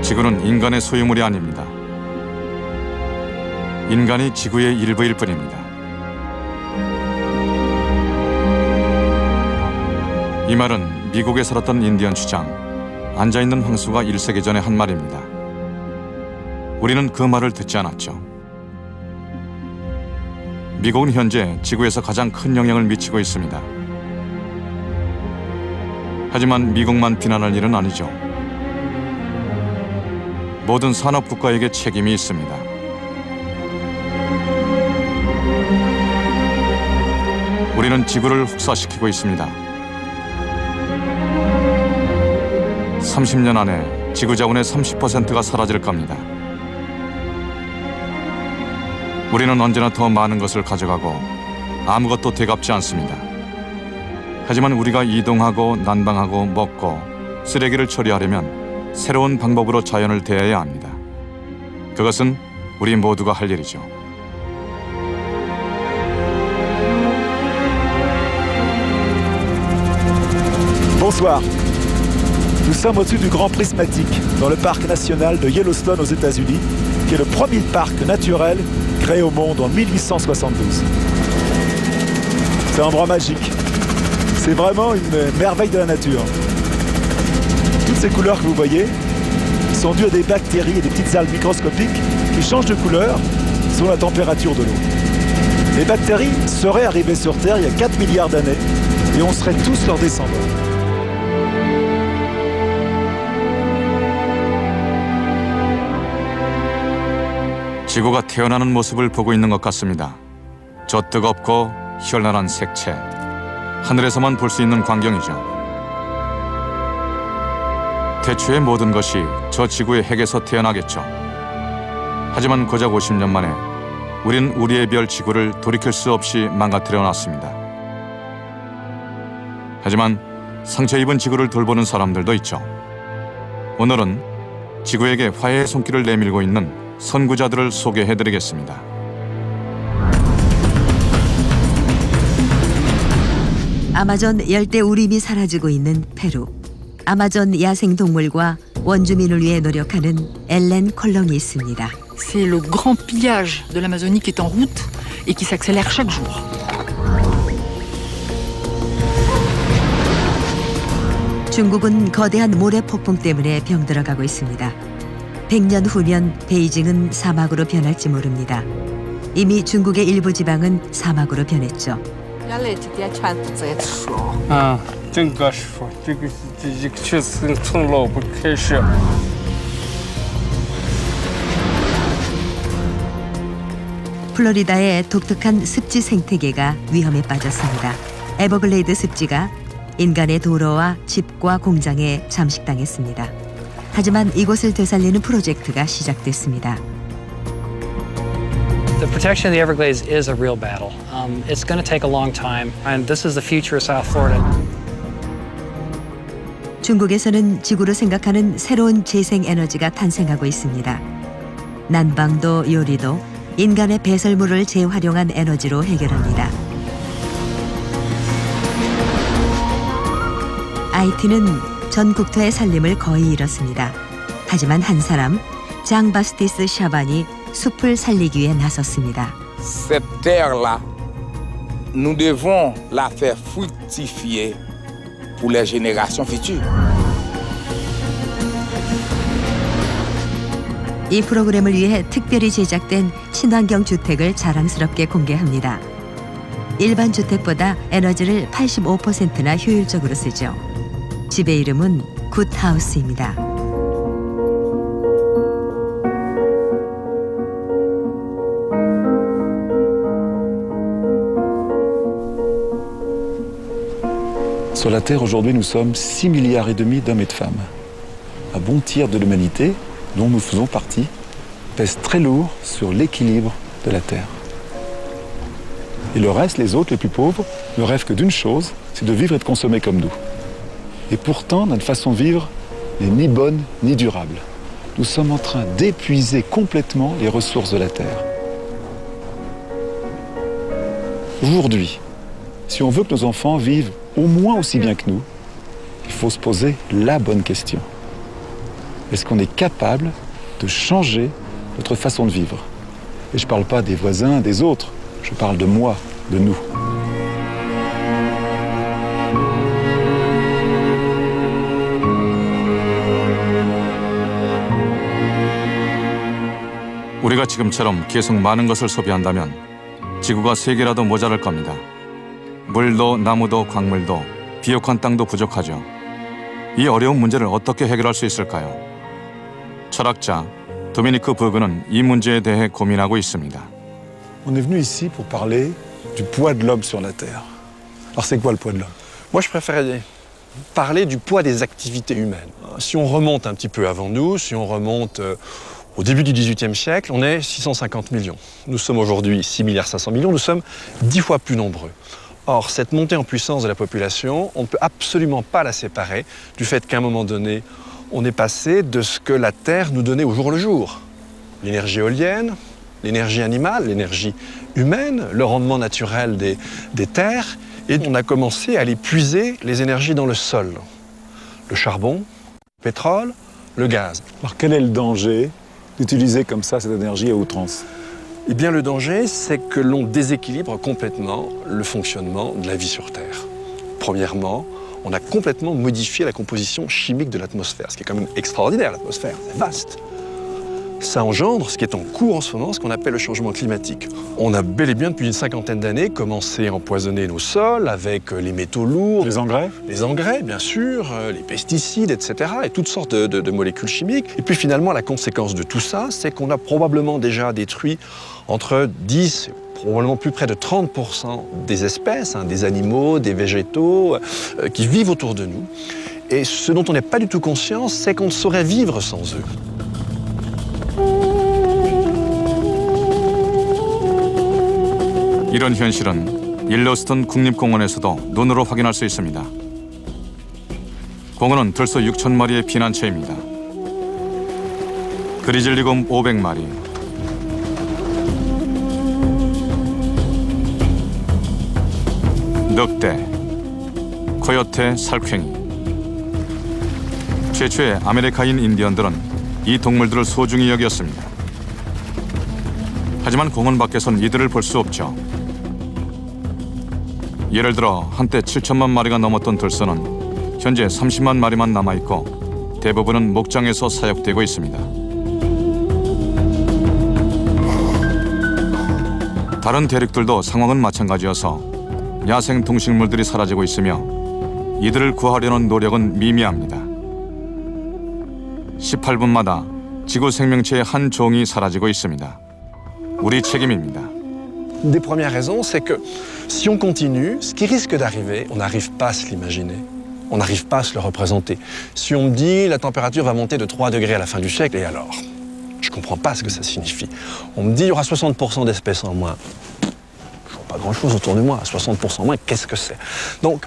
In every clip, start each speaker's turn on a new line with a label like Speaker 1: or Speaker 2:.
Speaker 1: 지구는 인간의 소유물이 아닙니다. 인간이 지구의 일부일 뿐입니다. 이 말은 미국에 살았던 인디언 주장, 앉아있는 황수가 1세기 전에 한 말입니다. 우리는 그 말을 듣지 않았죠. 미국은 현재 지구에서 가장 큰 영향을 미치고 있습니다. 하지만 미국만 비난할 일은 아니죠. 모든 산업국가에게 책임이 있습니다. 우리는 지구를 혹사시키고 있습니다. 30년 안에 지구 자원의 30%가 사라질 겁니다. 우리는 언제나 더 많은 것을 가져가고 아무것도 되갚지 않습니다. 하지만 우리가 이동하고 난방하고 먹고 쓰레기를 처리하려면 새로운 방법으로 자연을 대해야 합니다. 그것은 우리 모두가 할 일이죠.
Speaker 2: Bonsoir. Nous sommes au-dessus du Grand Prismatique, dans le parc national de Yellowstone aux États-Unis, qui est le premier parc naturel créé au monde en 1872. C'est un endroit magique. C'est vraiment une merveille de la nature. Toutes ces couleurs que vous voyez sont dues à des bactéries et des petites algues microscopiques qui changent de couleur selon la température de l'eau. Les bactéries seraient arrivées sur Terre il y a 4 milliards d'années et on serait tous leurs descendants.
Speaker 1: 지구가 태어나는 모습을 보고 있는 것 같습니다. 저 뜨겁고 현란한 색채, 하늘에서만 볼 수 있는 광경이죠. 태초의 모든 것이 저 지구의 핵에서 태어나겠죠. 하지만 고작 50년 만에 우린 우리의 별 지구를 돌이킬 수 없이 망가뜨려 놨습니다. 하지만 상처 입은 지구를 돌보는 사람들도 있죠. 오늘은 지구에게 화해의 손길을 내밀고 있는 선구자들을 소개해드리겠습니다.
Speaker 3: 아마존 열대 우림이 사라지고 있는 페루. 아마존 야생동물과 원주민을 위해 노력하는 엘렌 콜롱이 있습니다.
Speaker 4: C'est le grand pillage de l'Amazonie qui est en route et qui s'accélère chaque jour.
Speaker 3: 중국은 거대한 모래 폭풍 때문에 병들어가고 있습니다. 100년 후면 베이징은 사막으로 변할지 모릅니다. 이미 중국의 일부 지방은 사막으로 변했죠.
Speaker 5: 这个说，这个确实从老不开始。
Speaker 3: 플로리다의 독특한 습지 생태계가 위험에 빠졌습니다. 에버글레이드 습지가 인간의 도로와 집과 공장에 잠식당했습니다. 하지만 이곳을 되살리는 프로젝트가 시작됐습니다.
Speaker 6: The protection of the Everglades is a real battle. It's going to take a long time, and this is the future of South Florida.
Speaker 3: 중국에서는 지구를 생각하는 새로운 재생 에너지가 탄생하고 있습니다. 난방도 요리도 인간의 배설물을 재활용한 에너지로 해결합니다. IT는 전 국토의 살림을 거의 잃었습니다. 하지만 한 사람, 장 바스티스 샤반이 숲을 살리기 위해 나섰습니다.
Speaker 7: Cette terre-là, nous devons la faire fructifier pour les générations futures.
Speaker 3: 이 프로그램을 위해 특별히 제작된 친환경 주택을 자랑스럽게 공개합니다. 일반 주택보다 에너지를 85%나 효율적으로 쓰죠. 집의 이름은 굿하우스입니다.
Speaker 2: Sur la Terre, aujourd'hui, nous sommes 6,5 milliards d'hommes et de femmes. Un bon tiers de l'humanité, dont nous faisons partie, pèse très lourd sur l'équilibre de la Terre. Et le reste, les autres, les plus pauvres, ne rêvent que d'une chose, c'est de vivre et de consommer comme nous. Et pourtant, notre façon de vivre n'est ni bonne ni durable. Nous sommes en train d'épuiser complètement les ressources de la Terre. Aujourd'hui, si on veut que nos enfants vivent au moins aussi bien que nous, il faut se poser la bonne question. Est-ce qu'on est capable de changer notre façon de vivre? Et je ne parle pas des voisins, des autres, je parle de moi, de nous.
Speaker 1: 우리가 지금처럼 계속 많은 것을 소비한다면 지구가 3개라도 모자랄 겁니다. 물도 나무도 광물도 비옥한 땅도 부족하죠. 이 어려운 문제를 어떻게 해결할 수 있을까요? 철학자 도미니크 버그는 이 문제에 대해 고민하고 있습니다.
Speaker 2: On est venu ici pour parler du poids de l'homme sur la Terre. Alors c'est quoi le poids de l'homme?
Speaker 8: Moi, je préférais parler du poids des activités humaines. Si on remonte un petit peu avant nous, si on remonte au début du XVIIIe siècle, on est 650 millions. Nous sommes aujourd'hui 6,5 milliards, nous sommes 10 fois plus nombreux. Or, cette montée en puissance de la population, on ne peut absolument pas la séparer du fait qu'à un moment donné, on est passé de ce que la Terre nous donnait au jour le jour. L'énergie éolienne, l'énergie animale, l'énergie humaine, le rendement naturel des terres, et on a commencé à aller puiser les énergies dans le sol. Le charbon, le pétrole, le gaz.
Speaker 2: Alors quel est le danger d'utiliser comme ça cette énergie à outrance?
Speaker 8: Eh bien, le danger, c'est que l'on déséquilibre complètement le fonctionnement de la vie sur Terre. Premièrement, on a complètement modifié la composition chimique de l'atmosphère, ce qui est quand même extraordinaire, l'atmosphère, c'est vaste. Ça engendre ce qui est en cours en ce moment, ce qu'on appelle le changement climatique. On a bel et bien, depuis une cinquantaine d'années, commencé à empoisonner nos sols avec les métaux lourds.
Speaker 2: Les engrais?
Speaker 8: Les engrais, bien sûr, les pesticides, etc. et toutes sortes de molécules chimiques. Et puis finalement, la conséquence de tout ça, c'est qu'on a probablement déjà détruit entre 10, probablement plus près de 30% des espèces, des animaux, des végétaux, qui vivent autour de nous. Et ce dont on n'est pas du tout conscient, c'est qu'on ne saurait vivre sans eux.
Speaker 1: 이런 현실은 일러스턴 국립공원에서도 눈으로 확인할 수 있습니다. 공원은 들소 6,000마리의 피난처입니다. 그리즐리곰 500마리, 늑대, 코요테, 살쾡이. 최초의 아메리카인 인디언들은 이 동물들을 소중히 여겼습니다. 하지만 공원 밖에선 이들을 볼 수 없죠. 예를 들어 한때 7천만 마리가 넘었던 들소는 현재 30만 마리만 남아있고 대부분은 목장에서 사육되고 있습니다. 다른 대륙들도 상황은 마찬가지여서 야생 동식물들이 사라지고 있으며 이들을 구하려는 노력은 미미합니다. 18분마다 지구 생명체의 한 종이 사라지고 있습니다. 우리 책임입니다.
Speaker 8: Une des premières raisons, c'est que si on continue, ce qui risque d'arriver, on n'arrive pas à se l'imaginer. On n'arrive pas à se le représenter. Si on me dit la température va monter de 3 degrés à la fin du siècle, et alors? Je ne comprends pas ce que ça signifie. On me dit il y aura 60% d'espèces en moins. Je ne vois pas grand-chose autour de moi. 60% en moins, qu'est-ce que c'est? Donc,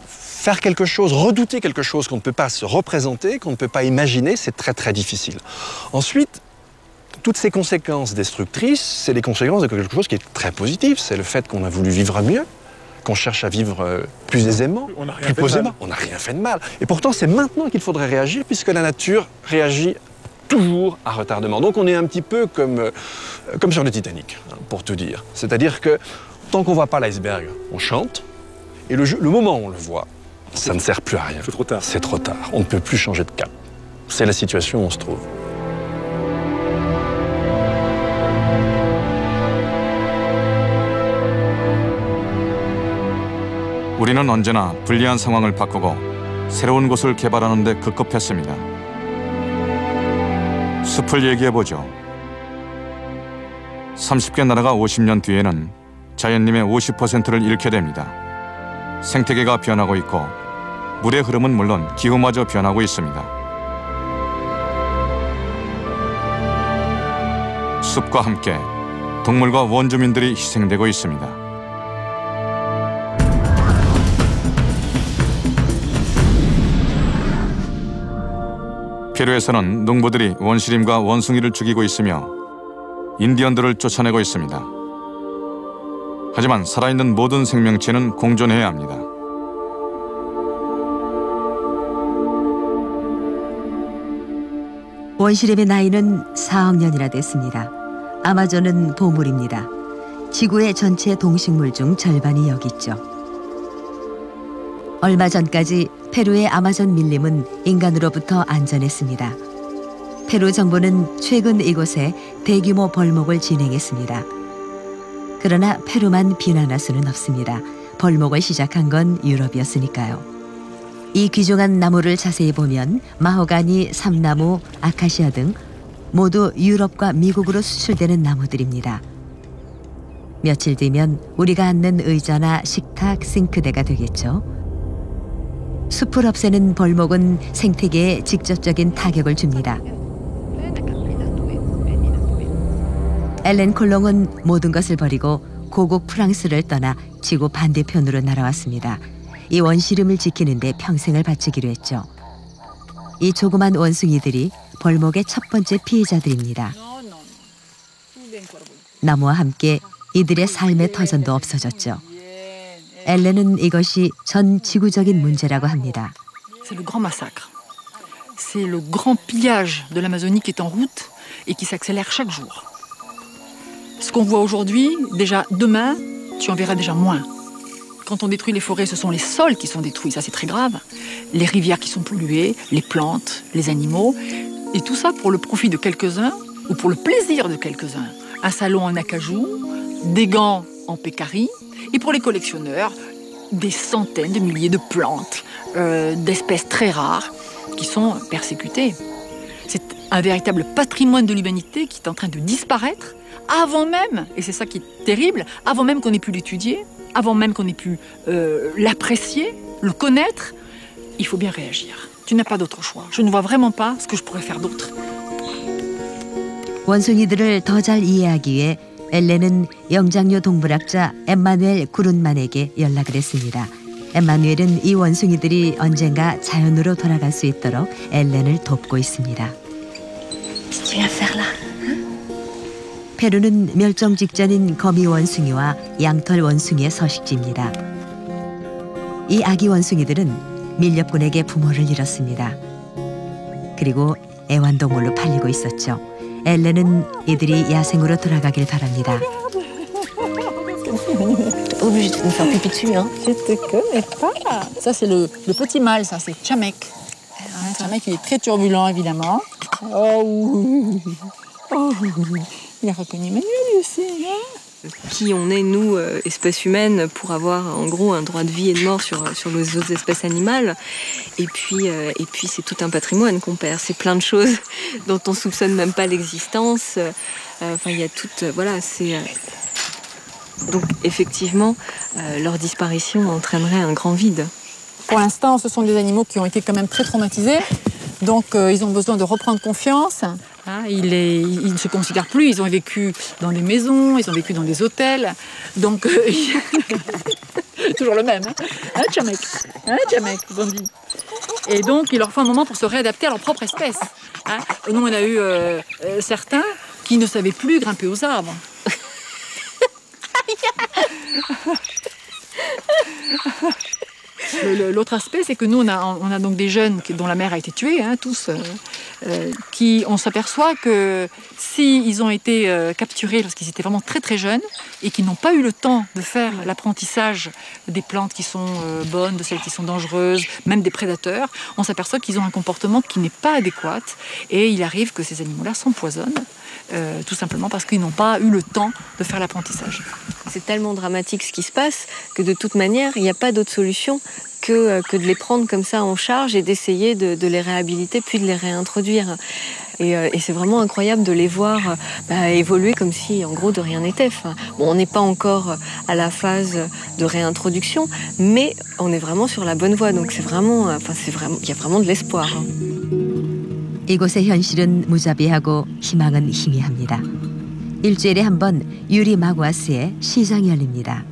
Speaker 8: faire quelque chose, redouter quelque chose qu'on ne peut pas se représenter, qu'on ne peut pas imaginer, c'est très très difficile. Ensuite, toutes ces conséquences destructrices, c'est les conséquences de quelque chose qui est très positif. C'est le fait qu'on a voulu vivre mieux, qu'on cherche à vivre plus aisément, plus posément. On n'a rien fait de mal. Et pourtant, c'est maintenant qu'il faudrait réagir, puisque la nature réagit toujours à retardement. Donc on est un petit peu comme sur le Titanic, pour tout dire. C'est-à-dire que tant qu'on ne voit pas l'iceberg, on chante, et le moment où on le voit, ça ne sert plus à rien.
Speaker 2: C'est trop tard.
Speaker 8: C'est trop tard. On ne peut plus changer de cap. C'est la situation où on se trouve.
Speaker 1: 우리는 언제나 불리한 상황을 바꾸고 새로운 곳을 개발하는 데 급급했습니다. 숲을 얘기해보죠. 30개 나라가 50년 뒤에는 자연림의 50%를 잃게 됩니다. 생태계가 변하고 있고 물의 흐름은 물론 기후마저 변하고 있습니다. 숲과 함께 동물과 원주민들이 희생되고 있습니다. 페루에서는 농부들이 원시림과 원숭이를 죽이고 있으며 인디언들을 쫓아내고 있습니다. 하지만 살아있는 모든 생명체는 공존해야 합니다.
Speaker 3: 원시림의 나이는 4억 년이나 됐습니다. 아마존은 보물입니다. 지구의 전체 동식물 중 절반이 여기 있죠. 얼마 전까지 페루의 아마존 밀림은 인간으로부터 안전했습니다. 페루 정부는 최근 이곳에 대규모 벌목을 진행했습니다. 그러나 페루만 비난할 수는 없습니다. 벌목을 시작한 건 유럽이었으니까요. 이 귀중한 나무를 자세히 보면 마호가니, 삼나무, 아카시아 등 모두 유럽과 미국으로 수출되는 나무들입니다. 며칠 뒤면 우리가 앉는 의자나 식탁, 싱크대가 되겠죠. 숲을 없애는 벌목은 생태계에 직접적인 타격을 줍니다. 엘렌 콜롱은 모든 것을 버리고 고국 프랑스를 떠나 지구 반대편으로 날아왔습니다. 이 원시림을 지키는 데 평생을 바치기로 했죠. 이 조그만 원숭이들이 벌목의 첫 번째 피해자들입니다. 나무와 함께 이들의 삶의 터전도 없어졌죠. 엘렌은 이것이 전 지구적인 문제라고 합니다.
Speaker 4: C'est le grand massacre. C'est le grand pillage de l'Amazonie qui est en route et qui s'accélère chaque jour. Ce qu'on voit aujourd'hui, déjà demain, tu en verras déjà moins. Quand on détruit les forêts, ce sont les sols qui sont détruits, ça c'est très grave. Les rivières qui sont polluées, les plantes, les animaux. Et tout ça pour le profit de quelques-uns ou pour le plaisir de quelques-uns. Un salon en acajou, des gants en pécari. Et pour les collectionneurs, des centaines de milliers de plantes, d'espèces très rares qui sont persécutées. C'est un véritable patrimoine de l'humanité qui est en train de disparaître avant même, et c'est ça qui est terrible, avant même qu'on ait pu l'étudier, avant même qu'on ait pu l'apprécier, le connaître. Il faut bien réagir. Tu n'as pas d'autre choix. Je ne vois vraiment pas ce que je pourrais faire d'autre.
Speaker 3: 원숭이들을 더 잘 이해하기 위해 엘렌은 영장류 동물학자 엠마누엘 구룬만에게 연락을 했습니다. 엠마누엘은 이 원숭이들이 언젠가 자연으로 돌아갈 수 있도록 엘렌을 돕고 있습니다. 페루는 멸종 직전인 거미 원숭이와 양털 원숭이의 서식지입니다. 이 아기 원숭이들은 밀렵꾼에게 부모를 잃었습니다. 그리고 애완동물로 팔리고 있었죠. 엘렌은 이들이 야생으로 돌아가길 바랍니다.
Speaker 9: Obligé de me faire pipi dessus, hein.
Speaker 4: Je te connais pas. Ça, c'est le petit mâle, ça, c'est Chamek. Chamek, il est très turbulent, évidemment. Oh oui. Oh oui. Il a reconnu Emmanuel aussi, hein.
Speaker 9: Qui on est, nous, espèces humaines, pour avoir en gros un droit de vie et de mort sur les autres espèces animales. Et puis c'est tout un patrimoine qu'on perd. C'est plein de choses dont on soupçonne même pas l'existence. Enfin, il y a toute... voilà, c'est... Donc effectivement, leur disparition entraînerait un grand vide.
Speaker 4: Pour l'instant, ce sont des animaux qui ont été quand même très traumatisés. Donc ils ont besoin de reprendre confiance. Hein, ils ne se considèrent plus, ils ont vécu dans des maisons, ils ont vécu dans des hôtels. Donc, toujours le même, hein, Chamek, Bambi. Et donc, il leur faut un moment pour se réadapter à leur propre espèce. Hein. Nous, on a eu certains qui ne savaient plus grimper aux arbres. L'autre aspect, c'est que nous, on a donc des jeunes dont la mère a été tuée, hein, tous, qui, on s'aperçoit que s'ils ont été capturés lorsqu'ils étaient vraiment très très jeunes et qu'ils n'ont pas eu le temps de faire l'apprentissage des plantes qui sont bonnes, de celles qui sont dangereuses, même des prédateurs, on s'aperçoit qu'ils ont un comportement qui n'est pas adéquat et il arrive que ces animaux-là s'empoisonnent. Tout simplement parce qu'ils n'ont pas eu le temps de faire l'apprentissage.
Speaker 9: C'est tellement dramatique ce qui se passe que de toute manière, il n'y a pas d'autre solution que de les prendre comme ça en charge et d'essayer de les réhabiliter puis de les réintroduire. Et c'est vraiment incroyable de les voir évoluer comme si, en gros, de rien n'était. Enfin, bon, on n'est pas encore à la phase de réintroduction, mais on est vraiment sur la bonne voie. Donc c'est vraiment, il y a vraiment de l'espoir.
Speaker 3: 이곳의 현실은 무자비하고 희망은 희미합니다. 일주일에 한 번 유리 마구아스에 시장이 열립니다.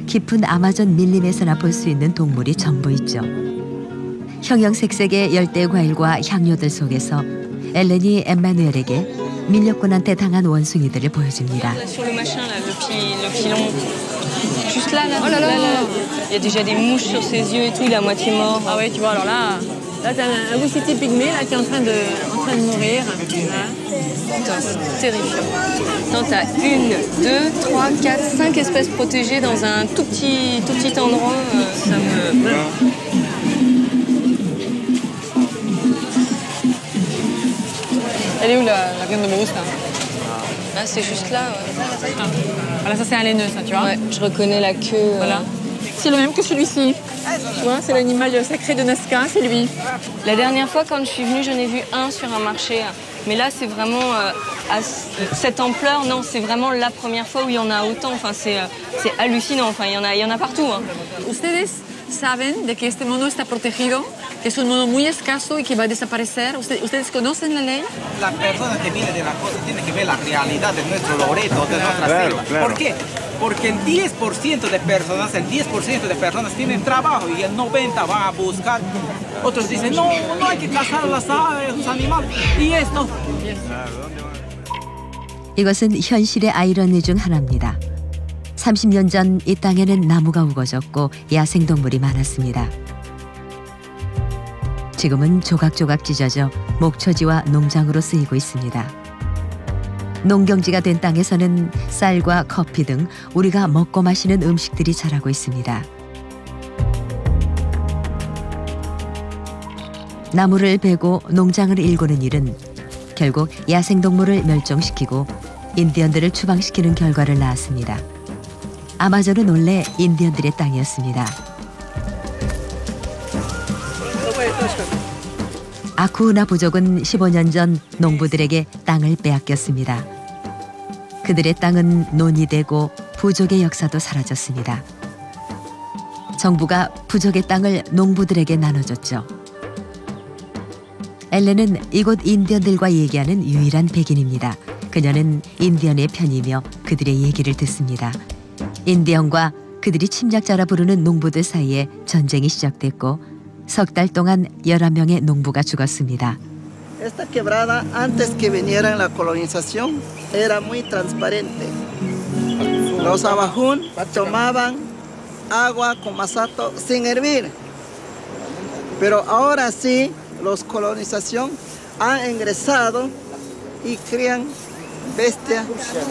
Speaker 3: 깊은 아마존 밀림에서나 볼 수 있는 동물이 전부 있죠. 형형색색의 열대 과일과 향료들 속에서 엘렌이 엠마누엘에게 밀렵꾼한테 당한 원숭이들을 보여줍니다.
Speaker 9: Sur le machin là, le filon. Juste là, là. Oh là là. Il y a déjà des mouches sur ses yeux et tout, il est à moitié mort.
Speaker 4: Ah ouais, tu vois, alors là, Là, t'as un Wissiti pygmée là, qui est en train de mourir.
Speaker 9: Putain, c'est terrifiant. Non, t'as 1, 2, 3, 4, 5 espèces protégées dans un tout petit endroit. Ça me...
Speaker 4: Elle est où la graine de brousse là?
Speaker 9: Ah, c'est juste là. Ouais.
Speaker 4: Voilà, ça c'est un laineux, ça, tu vois.
Speaker 9: Ouais, je reconnais la queue.
Speaker 4: Voilà. C'est le même que celui-ci. Tu vois, c'est l'animal sacré de Nazca, c'est lui.
Speaker 9: La dernière fois, quand je suis venue, j'en ai vu un sur un marché. Mais là, c'est vraiment à cette ampleur. Non, c'est vraiment la première fois où il y en a autant. Enfin, c'est hallucinant. Enfin, il y en a partout. Hein.
Speaker 4: Ustedes saben de que este mono está protegido, que es un mono muy escaso y que va a desaparecer. ¿Ustedes conocen la ley?
Speaker 10: La persona que viene de la costa tiene que ver la realidad de nuestro Loreto, de nuestra selva.
Speaker 2: Claro.
Speaker 10: ¿Por qué? Porque el 10% de personas tienen trabajo y el 90% va a buscar. Otros dicen, no hay que cazar las aves, los animales. Y esto.
Speaker 3: 이것은 현실의 아이러니 중 하나입니다. 30년 전 이 땅에는 나무가 우거졌고 야생동물이 많았습니다. 지금은 조각조각 찢어져 목초지와 농장으로 쓰이고 있습니다. 농경지가 된 땅에서는 쌀과 커피 등 우리가 먹고 마시는 음식들이 자라고 있습니다. 나무를 베고 농장을 일구는 일은 결국 야생동물을 멸종시키고 인디언들을 추방시키는 결과를 낳았습니다. 아마존은 원래 인디언들의 땅이었습니다. 아쿠우나 부족은 15년 전 농부들에게 땅을 빼앗겼습니다. 그들의 땅은 논이되고 부족의 역사도 사라졌습니다. 정부가 부족의 땅을 농부들에게 나눠줬죠. 엘렌은 이곳 인디언들과 얘기하는 유일한 백인입니다. 그녀는 인디언의 편이며 그들의 얘기를 듣습니다. 인디언과 그들이 침략자라 부르는 농부들 사이에 전쟁이 시작됐고 석 달 동안 11명의 농부가 죽었습니다.
Speaker 11: Esta quebrada, antes que vinieran la colonización, era muy transparente. Los abajún tomaban agua con masato sin hervir. Pero ahora sí, los colonización han ingresado y crían bestias,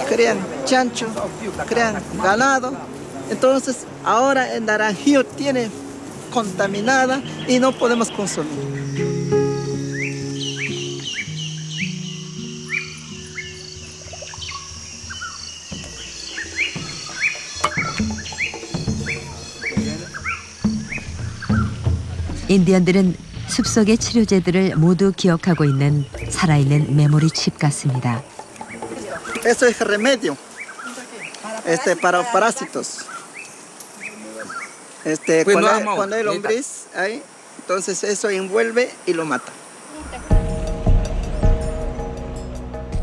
Speaker 11: crían chancho, crían ganado. Entonces, ahora el naranjillo tiene contaminada y no podemos consumir.
Speaker 3: 인디언들은 숲속의 치료제들을 모두 기억하고 있는 살아있는 메모리 칩 같습니다.
Speaker 11: Eso es remedio para parásitos. Cuando hay lombriz ahí, entonces eso envuelve y lo mata.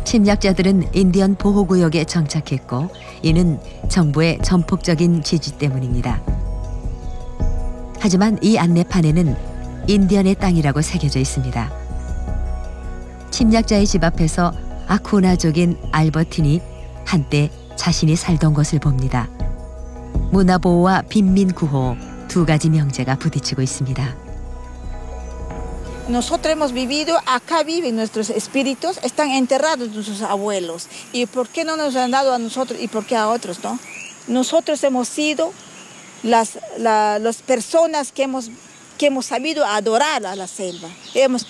Speaker 3: 침략자들은 인디언 보호구역에 정착했고 이는 정부의 전폭적인 지지 때문입니다. 하지만 이 안내판에는 인디언의 땅이라고 새겨져 있습니다. 침략자의 집 앞에서 아쿠나족인 알버틴이 한때 자신이 살던 곳을 봅니다. 문화보호와 빈민구호 두 가지 명제가 부딪히고 있습니다.
Speaker 12: Nosotros hemos vivido, acá viven nuestros espíritus, están enterrados nuestros abuelos. ¿Y por qué no nos han dado a nosotros y por qué a otros, no? Nosotros hemos sido las personas que hemos sabido adorar a la selva. Hemos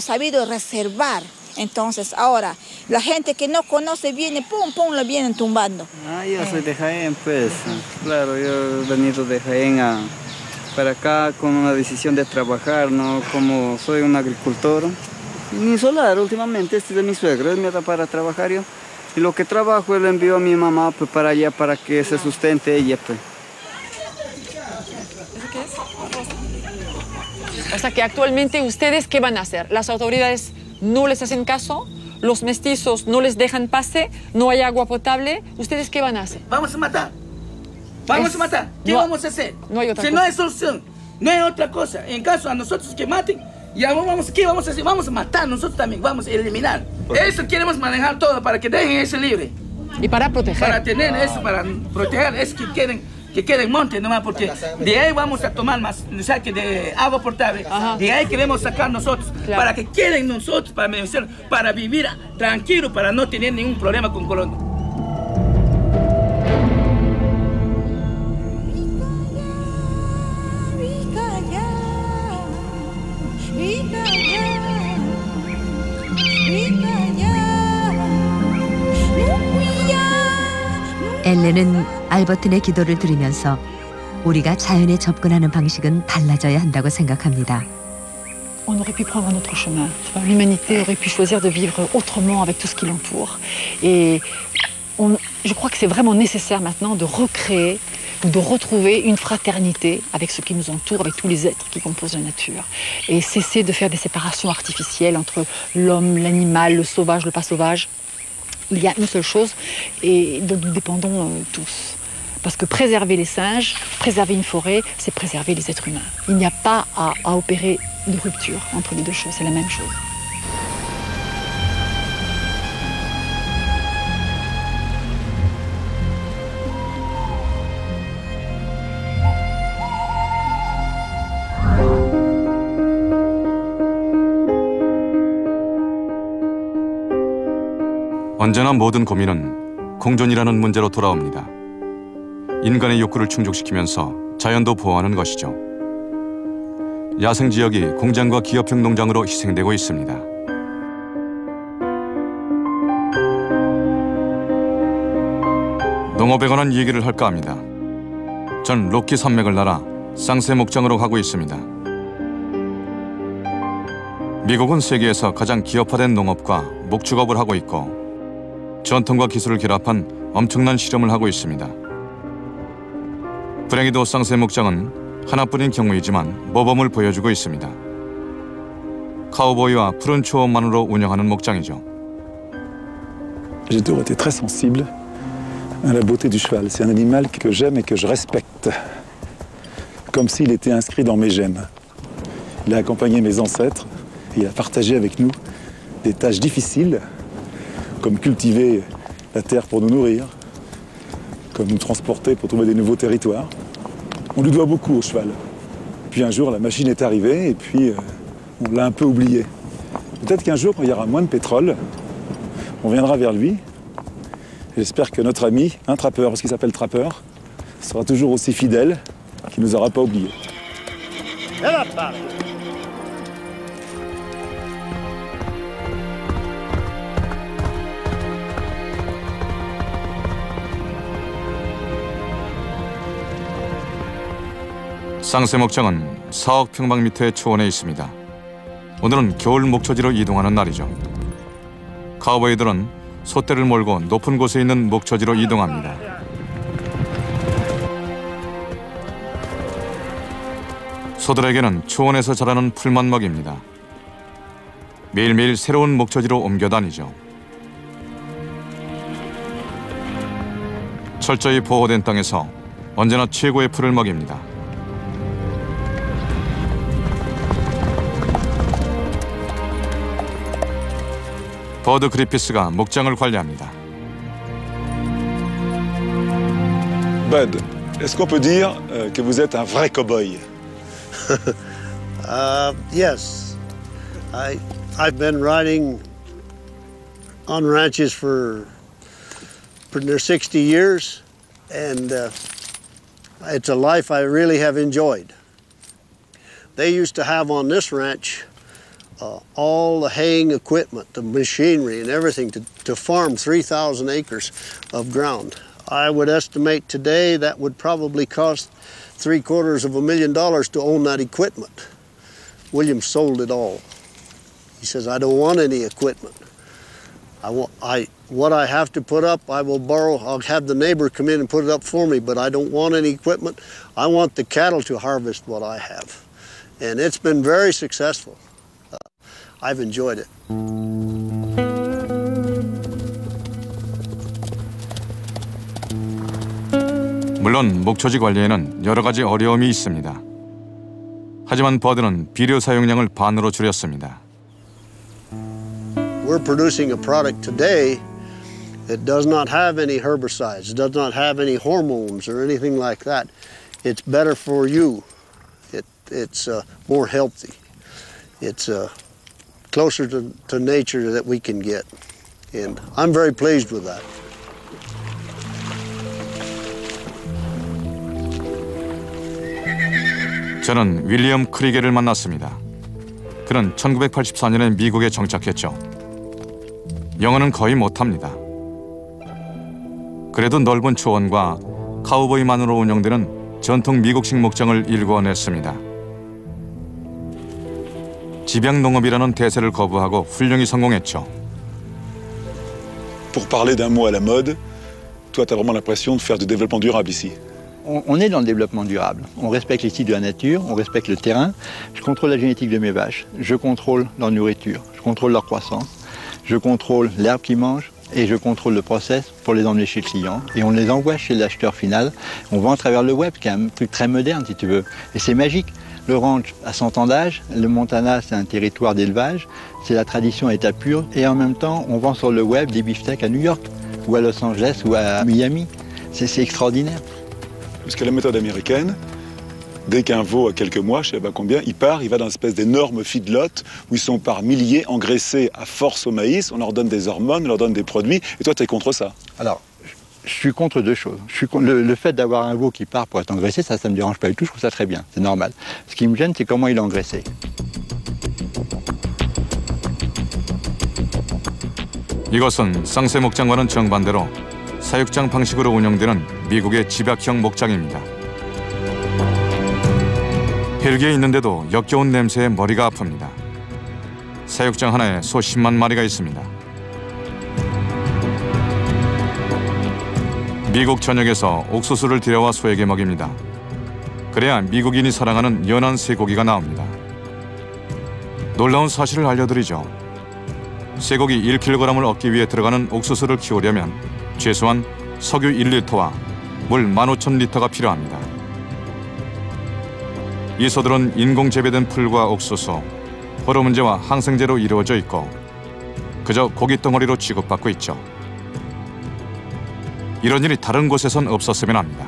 Speaker 12: sabido reservar. Entonces, ahora, la gente que no conoce viene, pum, la vienen tumbando.
Speaker 5: Yo soy de Jaén, pues. Claro, yo he venido de Jaén para acá con una decisión de trabajar, ¿no? Como soy un agricultor. Mi solar, últimamente, este es de mi suegro, él me da para trabajar yo. Y lo que trabajo, él envió a mi mamá pues, para allá, para que se sustente ella, pues.
Speaker 4: ¿Eso qué es? O sea que actualmente, ¿ustedes qué van a hacer? Las autoridades no les hacen caso, los mestizos no les dejan pase, no hay agua potable. ¿Ustedes qué van a hacer?
Speaker 10: Vamos a matar. Vamos a matar. ¿Qué vamos a hacer?
Speaker 4: No hay otra
Speaker 10: cosa. No hay solución. No hay otra cosa. En caso a nosotros que maten, ya ¿qué vamos a hacer? Vamos a matar nosotros también. Vamos a eliminar. Eso queremos manejar todo para que dejen eso libre.
Speaker 4: Y para proteger.
Speaker 10: Para tener eso, para proteger. Es que quieren que quede en monte nomás, porque de ahí vamos a tomar más saque de agua potable. De ahí queremos sacar nosotros, para que queden nosotros, para vivir tranquilo, para no tener ningún problema con Colombia.
Speaker 3: 엘렌은 알버튼의 기도를 들으면서 우리가 자연에 접근하는 방식은 달라져야 한다고 생각합니다.
Speaker 4: On aurait pu prendre un autre chemin. L'humanité aurait pu choisir de vivre autrement avec tout ce qui l'entoure. Et je crois que c'est vraiment nécessaire maintenant de recréer ou de retrouver une fraternité avec ce qui nous entoure, avec tous les êtres qui composent la nature. Et cesser de faire des séparations artificielles entre l'homme, l'animal, le sauvage, le pas sauvage. Il y a une seule chose et dont nous dépendons tous. Parce que préserver les singes, préserver une forêt, c'est préserver les êtres humains. Il n'y a pas à opérer de rupture entre les deux choses, c'est la même chose.
Speaker 1: 언제나 모든 고민은 공존이라는 문제로 돌아옵니다. 인간의 욕구를 충족시키면서 자연도 보호하는 것이죠. 야생지역이 공장과 기업형 농장으로 희생되고 있습니다. 농업에 관한 얘기를 할까 합니다. 전 로키 산맥을 날아 쌍새 목장으로 가고 있습니다. 미국은 세계에서 가장 기업화된 농업과 목축업을 하고 있고 전통과 기술을 결합한 엄청난 실험을 하고 있습니다. 불행히도 쌍새 목장은 하나뿐인 경우이지만 모범을 보여주고 있습니다. 카우보이와 푸른 초원만으로 운영하는 목장이죠.
Speaker 2: J'ai toujours été très sensible à la beauté du cheval. C'est un animal que j'aime et que je respecte, comme s'il était inscrit dans mes gènes. Il a accompagné mes ancêtres et il a partagé avec nous des tâches difficiles, comme cultiver la terre pour nous nourrir, comme nous transporter pour trouver des nouveaux territoires. On lui doit beaucoup au cheval. Puis un jour, la machine est arrivée et puis on l'a un peu oublié. Peut-être qu'un jour, quand il y aura moins de pétrole, on viendra vers lui. J'espère que notre ami, un trappeur, parce qu'il s'appelle Trappeur, sera toujours aussi fidèle, qu'il ne nous aura pas oubliés.
Speaker 1: 쌍새 목장은 4억 평방미터의 초원에 있습니다. 오늘은 겨울 목초지로 이동하는 날이죠. 카우보이들은 소떼를 몰고 높은 곳에 있는 목초지로 이동합니다. 소들에게는 초원에서 자라는 풀만 먹입니다. 매일매일 새로운 목초지로 옮겨 다니죠. 철저히 보호된 땅에서 언제나 최고의 풀을 먹입니다. 버드 그리피스가 목장을 관리합니다.
Speaker 2: Bud, est-ce qu'on peut dire que vous êtes un vrai cow-boy?
Speaker 13: Yes. I've been riding on ranches for near 60 years, and it's a life I really have enjoyed. They used to have on this ranch all the haying equipment, the machinery and everything to farm 3,000 acres of ground. I would estimate today that would probably cost $750,000 to own that equipment. William sold it all. He says, I don't want any equipment. What I have to put up, I will borrow. I'll have the neighbor come in and put it up for me, but I don't want any equipment. I want the cattle to harvest what I have. And it's been very successful. I've enjoyed it.
Speaker 1: 물론 목초지 관리에는 여러 가지 어려움이 있습니다. 하지만 버드는 비료 사용량을 반으로 줄였습니다.
Speaker 13: We're producing a product today It does not have any herbicides. It does not have any hormones or anything like that. It's better for you. It's more healthy. It's closer to nature that we can get. And I'm very pleased with that.
Speaker 1: 저는 윌리엄 크리게를 만났습니다. 그는 1984년에 미국에 정착했죠. 영어는 거의 못합니다. 그래도 넓은 초원과 카우보이만으로 운영되는 전통 미국식 목장을 일궈냈습니다. 집약 농업이라는 대세를 거부하고 훌륭히 성공했죠.
Speaker 14: Pour parler d'un mot à la mode, toi, tu as vraiment l'impression de faire du développement durable ici.
Speaker 15: On est dans le développement durable. On respecte les cycles de la nature, on respecte le terrain. Je contrôle la génétique de mes vaches, je contrôle leur nourriture, je contrôle leur croissance, je contrôle l'herbe qu'ils mangent et je contrôle le process pour les emmener chez le client. Et on les envoie chez l'acheteur final. On vend à travers le web, qui est un truc très moderne si tu veux. Et c'est magique. Le ranch a 100 ans d'âge, le Montana c'est un territoire d'élevage, c'est la tradition à état pur. Et en même temps, on vend sur le web des beefsteaks à New York, ou à Los Angeles, ou à Miami. C'est extraordinaire.
Speaker 14: Parce que la méthode américaine, dès qu'un veau a quelques mois, je ne sais pas combien, il va dans une espèce d'énorme feedlot où ils sont par milliers engraissés à force au maïs, on leur donne des hormones, on leur donne des produits, et toi tu es contre ça?
Speaker 15: Alors, je suis contre deux choses. Le fait d'avoir un veau qui part pour être engraissé, ça ne me dérange pas du tout, je trouve ça très bien, c'est normal. Ce qui me gêne, c'est comment il est engraissé.
Speaker 1: 이것은 쌍새 목장과는 정반대로 사육장 방식으로 운영되는 미국의 집약형 목장입니다. 헬기에 있는데도 역겨운 냄새에 머리가 아픕니다. 사육장 하나에 소 10만 마리가 있습니다. 미국 전역에서 옥수수를 들여와 소에게 먹입니다. 그래야 미국인이 사랑하는 연한 쇠고기가 나옵니다. 놀라운 사실을 알려드리죠. 쇠고기 1kg을 얻기 위해 들어가는 옥수수를 키우려면 최소한 석유 1리터와 물 15,000리터가 필요합니다. 이 소들은 인공 재배된 풀과 옥수수, 호르몬제와 항생제로 이루어져 있고 그저 고기 덩어리로 취급받고 있죠. 이런 일이 다른 곳에선 없었으면 합니다.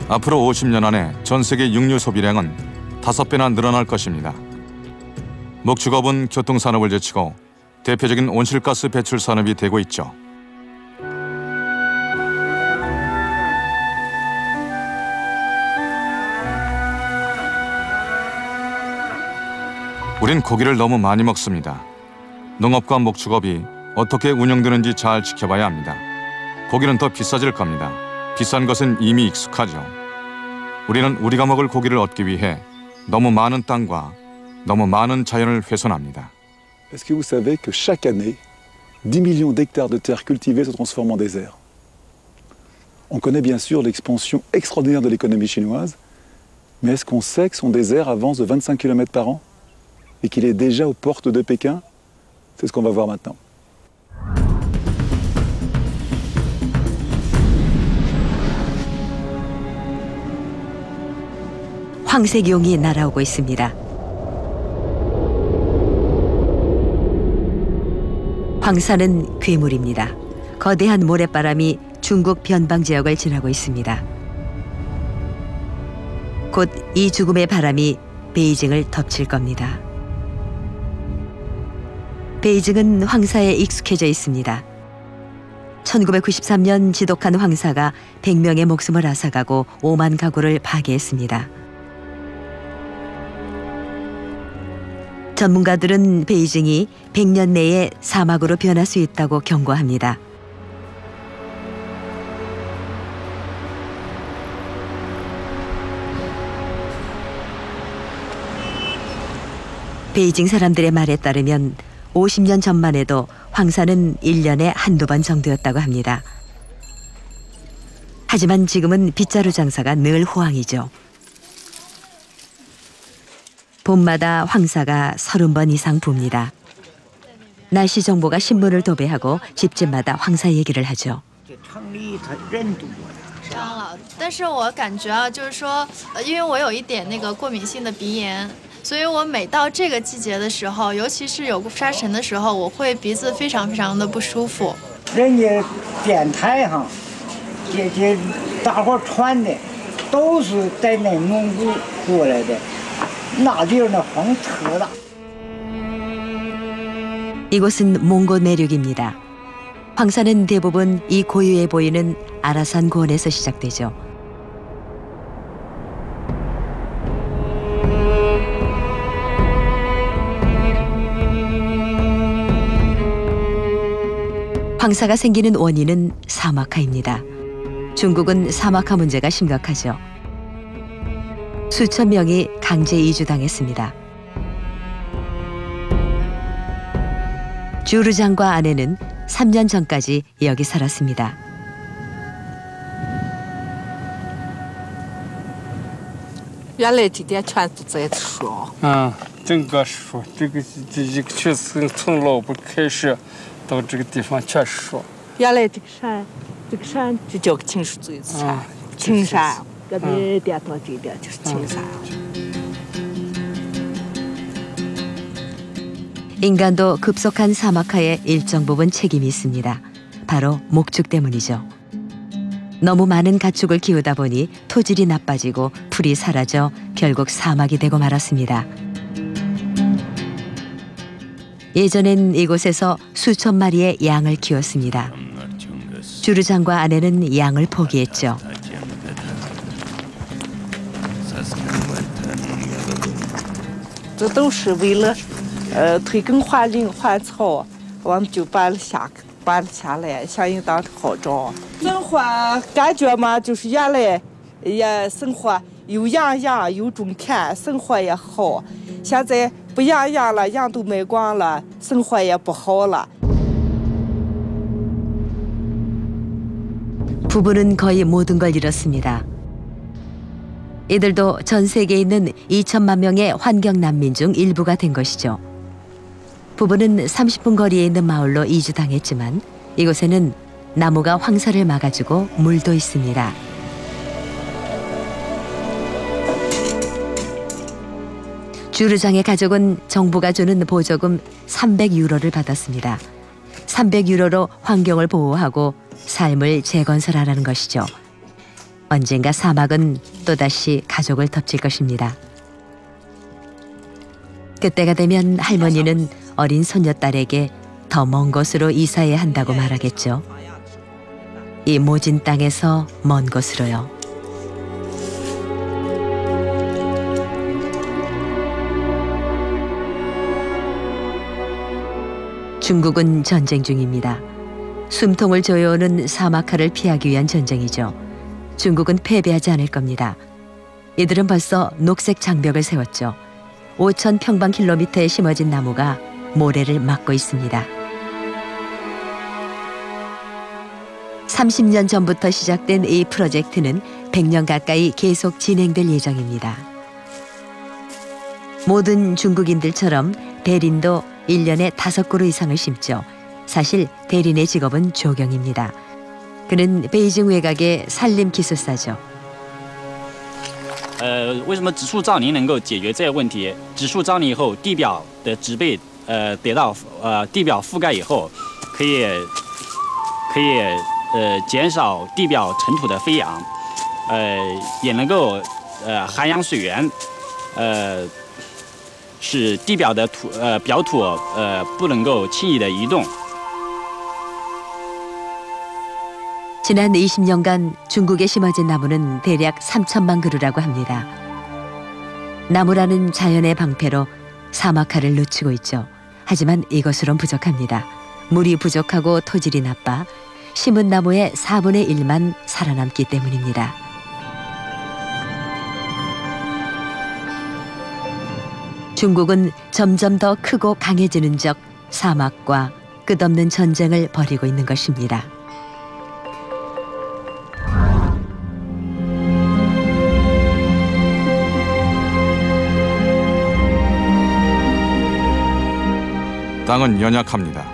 Speaker 1: 앞으로 50년 안에 전 세계 육류 소비량은 5배나 늘어날 것입니다. 목축업은 교통산업을 제치고 대표적인 온실가스 배출 산업이 되고 있죠. 우린 고기를 너무 많이 먹습니다. 농업과 목축업이 어떻게 운영되는지 잘 지켜봐야 합니다. 고기는 더 비싸질 겁니다. 비싼 것은 이미 익숙하죠. 우리는 우리가 먹을 고기를 얻기 위해 너무 많은 땅과 너무 많은 자연을 훼손합니다.
Speaker 14: Est-ce que vous savez que chaque année, 10 millions d'hectares de terres cultivées se transforment en désert? On connaît bien sûr l'expansion extraordinaire de l'économie chinoise, mais est-ce qu'on sait que son désert avance de 25 km par an et qu'il est déjà aux portes de Pékin? C'est ce qu'on va voir maintenant.
Speaker 3: 황색용이 날아오고 있습니다. 황사는 괴물입니다. 거대한 모래바람이 중국 변방 지역을 지나고 있습니다. 곧 이 죽음의 바람이 베이징을 덮칠 겁니다. 베이징은 황사에 익숙해져 있습니다. 1993년 지독한 황사가 100명의 목숨을 앗아가고 5만 가구를 파괴했습니다. 전문가들은 베이징이 100년 내에 사막으로 변할 수 있다고 경고합니다. 베이징 사람들의 말에 따르면 50년 전만 해도 황사는 1년에 한두 번 정도였다고 합니다. 하지만 지금은 빗자루 장사가 늘 호황이죠. 봄마다 황사가 30번 이상 붑니다. 날씨 정보가 신문을 도배하고 집집마다 황사 얘기를 하죠.
Speaker 16: 但是我感觉啊，就是说，因为我有一点那个过敏性的鼻炎，所以我每到这个季节的时候，尤其是有沙尘的时候，我会鼻子非常非常的不舒服。
Speaker 17: 人家电台上这大伙传的都是在内蒙古过来的，那地儿那风特大。
Speaker 3: 이곳은 몽고 내륙입니다. 황사는 대부분 이 고유해 보이는 아라산 고원에서 시작되죠. 황사가 생기는 원인은 사막화입니다. 중국은 사막화 문제가 심각하죠. 수천 명이 강제 이주당했습니다. 주르장과 아내는 3년 전까지 여기 살았습니다.
Speaker 18: 原来这点全是在说。整个说，这个确实从老不开始到这个地方全是说。原来这个山就叫个青树嘴子山，青山，这边点到这边就是青山。
Speaker 3: 인간도 급속한 사막화에 일정 부분 책임이 있습니다. 바로 목축 때문이죠. 너무 많은 가축을 키우다 보니 토질이 나빠지고 풀이 사라져 결국 사막이 되고 말았습니다. 예전엔 이곳에서 수천 마리의 양을 키웠습니다. 주르장과 아내는 양을 포기했죠.
Speaker 18: 这都是为了推更环境环草，我们就搬了下来，想应当好找。生活感觉嘛，就是原来也生活有养羊有种田，生活也好。现在不养羊了，羊都卖光了，生活也不好了。
Speaker 3: 부부는 거의 모든 걸 잃었습니다. 이들도 전 세계에 있는 2천만 명의 환경 난민 중 일부가 된 것이죠. 부부는 30분 거리에 있는 마을로 이주당했지만 이곳에는 나무가 황사를 막아주고 물도 있습니다. 주르장의 가족은 정부가 주는 보조금 300유로를 받았습니다. 300유로로 환경을 보호하고 삶을 재건설하라는 것이죠. 언젠가 사막은 또다시 가족을 덮칠 것입니다. 그때가 되면 할머니는 어린 손녀딸에게 더 먼 곳으로 이사해야 한다고 말하겠죠. 이 모진 땅에서 먼 곳으로요. 중국은 전쟁 중입니다. 숨통을 조여오는 사막화를 피하기 위한 전쟁이죠. 중국은 패배하지 않을 겁니다. 이들은 벌써 녹색 장벽을 세웠죠. 5,000평방킬로미터에 심어진 나무가 모래를 막고 있습니다. 30년 전부터 시작된 이 프로젝트는 100년 가까이 계속 진행될 예정입니다. 모든 중국인들처럼 대린도 1년에 5그루 이상을 심죠. 사실 대린의 직업은 조경입니다. 그는 베이징 외곽의 산림 기술사죠.
Speaker 19: 为什么植树造林能够解决这个问题？植树造林以后，地表的植被得到地表覆盖以后，可以减少地表尘土的飞扬，也能够涵养水源，使地表的表土不能够轻易的移动。
Speaker 3: 지난 20년간 중국에 심어진 나무는 대략 3천만 그루라고 합니다. 나무라는 자연의 방패로 사막화를 늦추고 있죠. 하지만 이것으론 부족합니다. 물이 부족하고 토질이 나빠 심은 나무의 4분의 1만 살아남기 때문입니다. 중국은 점점 더 크고 강해지는 적 사막과 끝없는 전쟁을 벌이고 있는 것입니다.
Speaker 1: 땅은 연약합니다.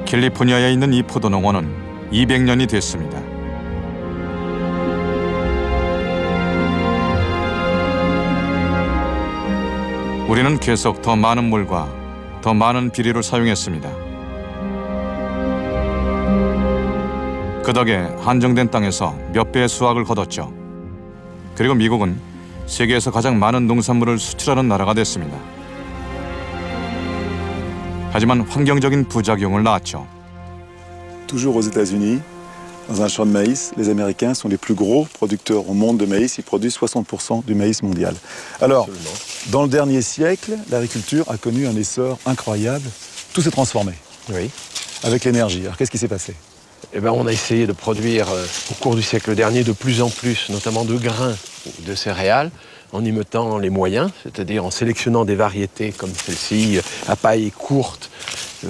Speaker 1: 캘리포니아에 있는 이 포도농원은 200년이 됐습니다. 우리는 계속 더 많은 물과 더 많은 비료를 사용했습니다. 그 덕에 한정된 땅에서 몇 배의 수확을 거뒀죠. 그리고 미국은 세계에서 가장 많은 농산물을 수출하는 나라가 됐습니다. 하지만 환경적인 부작용을 낳았죠.
Speaker 14: Toujours aux États-Unis, dans un champ de maïs, les Américains sont les plus gros producteurs au monde de maïs. Ils produisent 60% du maïs mondial. Alors, dans le dernier siècle, l'agriculture a connu un essor incroyable. Tout s'est transformé.
Speaker 8: Oui.
Speaker 14: Avec l'énergie. Alors, qu'est-ce qui s'est passé?
Speaker 8: Eh ben, on a essayé de produire au cours du siècle dernier de plus en plus, notamment de grains, de céréales, en y mettant les moyens, c'est-à-dire en sélectionnant des variétés comme celle-ci, à paille courte,